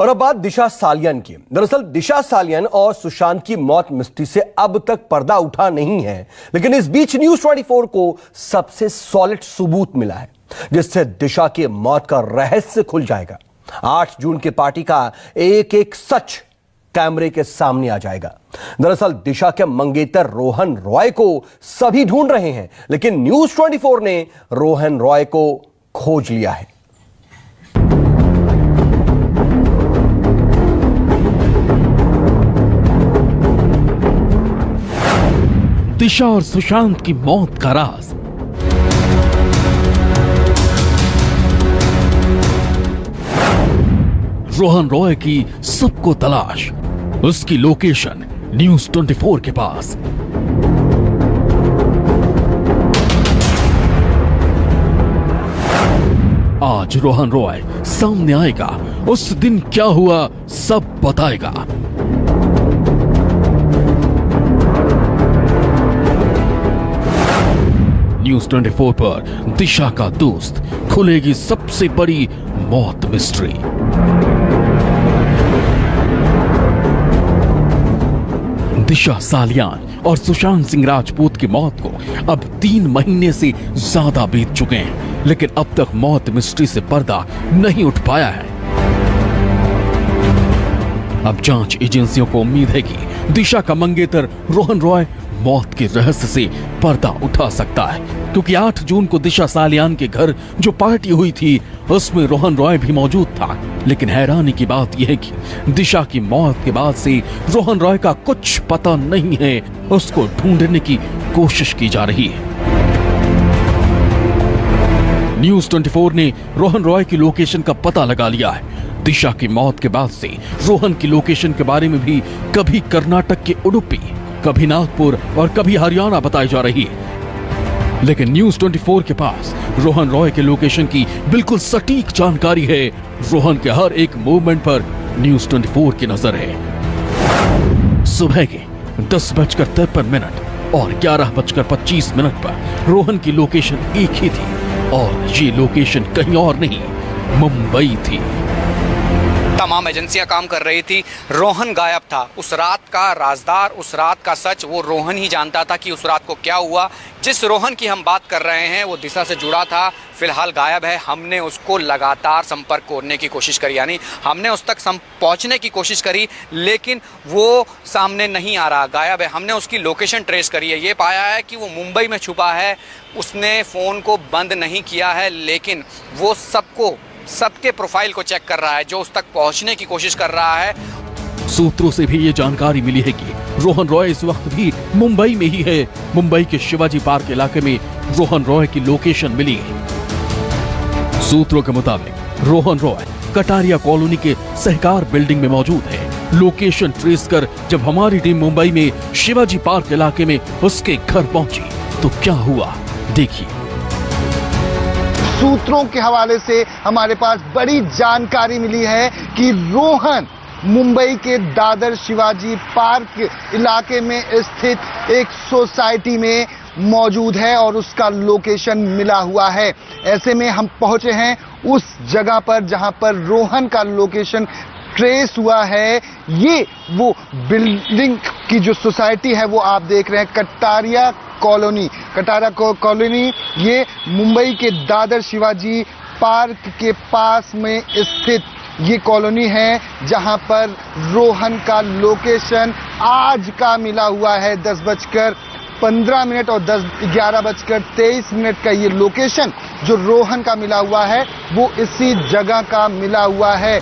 और अब बात दिशा सालियन की। दरअसल दिशा सालियन और सुशांत की मौत मिस्ट्री से अब तक पर्दा उठा नहीं है, लेकिन इस बीच न्यूज़ 24 को सबसे सॉलिड सबूत मिला है जिससे दिशा की मौत का रहस्य खुल जाएगा। 8 जून की पार्टी का एक एक सच कैमरे के सामने आ जाएगा। दरअसल दिशा के मंगेतर रोहन रॉय को सभी ढूंढ रहे हैं, लेकिन न्यूज़ 24 ने रोहन रॉय को खोज लिया है। दिशा और सुशांत की मौत का राज। रोहन रॉय की सबको तलाश, उसकी लोकेशन न्यूज़ 24 के पास। आज रोहन रॉय सामने आएगा, उस दिन क्या हुआ सब बताएगा। न्यूज़ 24 पर दिशा का दोस्त, खुलेगी सबसे बड़ी मौत मिस्ट्री। दिशा सालियान और सुशांत सिंह राजपूत की मौत को अब 3 महीने से ज्यादा बीत चुके हैं, लेकिन अब तक मौत मिस्ट्री से पर्दा नहीं उठ पाया है। अब जांच एजेंसियों को उम्मीद है कि दिशा का मंगेतर रोहन रॉय मौत के रहस्य से पर्दा उठा सकता है, क्योंकि 8 जून को दिशा सालियान के घर जो पार्टी हुई थी उसमें रोहन रॉय भी मौजूद था। लेकिन हैरानी की बात यह है कि दिशा की मौत के बाद से रोहन रॉय का कुछ पता नहीं है, उसको ढूंढने की कोशिश की जा रही है। न्यूज़ 24 ने रोहन रॉय की लोकेशन का पता लगा लिया है। दिशा की मौत के बाद से रोहन की लोकेशन के बारे में भी कभी कर्नाटक के उडुपी, कभी नागपुर और कभी हरियाणा बताई जा रही है, लेकिन न्यूज़ 24 के पास रोहन रॉय के लोकेशन की बिल्कुल सटीक जानकारी है। रोहन के हर एक मूवमेंट पर न्यूज़ 24 की नजर है। सुबह के 10:53 और 11:25 पर रोहन की लोकेशन एक ही थी, और ये लोकेशन कहीं और नहीं, मुंबई थी। तमाम एजेंसियां काम कर रही थी, रोहन गायब था। उस रात का राजदार, उस रात का सच वो रोहन ही जानता था कि उस रात को क्या हुआ। जिस रोहन की हम बात कर रहे हैं वो दिशा से जुड़ा था, फिलहाल गायब है। हमने उसको लगातार संपर्क करने की कोशिश करी, यानी हमने उस तक पहुंचने की कोशिश करी, लेकिन वो सामने नहीं आ रहा, गायब है। हमने उसकी लोकेशन ट्रेस करी है, ये पाया है कि वो मुंबई में छुपा है। उसने फ़ोन को बंद नहीं किया है, लेकिन वो सबके प्रोफाइल को चेक कर रहा है, जो उस तक पहुंचने की कोशिश कर रहा है। सूत्रों से भी ये जानकारी मिली है कि रोहन रॉय इस वक्त भी मुंबई में ही है। मुंबई के शिवाजी पार्क इलाके में रोहन रॉय की लोकेशन मिली है। सूत्रों के मुताबिक रोहन रॉय कटारिया कॉलोनी के सहकार बिल्डिंग में मौजूद है। लोकेशन ट्रेस कर जब हमारी टीम मुंबई में शिवाजी पार्क इलाके में उसके घर पहुंची तो क्या हुआ, देखिए। सूत्रों के हवाले से हमारे पास बड़ी जानकारी मिली है कि रोहन मुंबई के दादर शिवाजी पार्क इलाके में स्थित एक सोसाइटी में मौजूद है और उसका लोकेशन मिला हुआ है। ऐसे में हम पहुंचे हैं उस जगह पर जहां पर रोहन का लोकेशन ट्रेस हुआ है। ये वो बिल्डिंग की जो सोसाइटी है वो आप देख रहे हैं, कटारिया कॉलोनी। ये मुंबई के दादर शिवाजी पार्क के पास में स्थित ये कॉलोनी है, जहां पर रोहन का लोकेशन आज का मिला हुआ है। 10:15 और 11:23 का ये लोकेशन जो रोहन का मिला हुआ है वो इसी जगह का मिला हुआ है।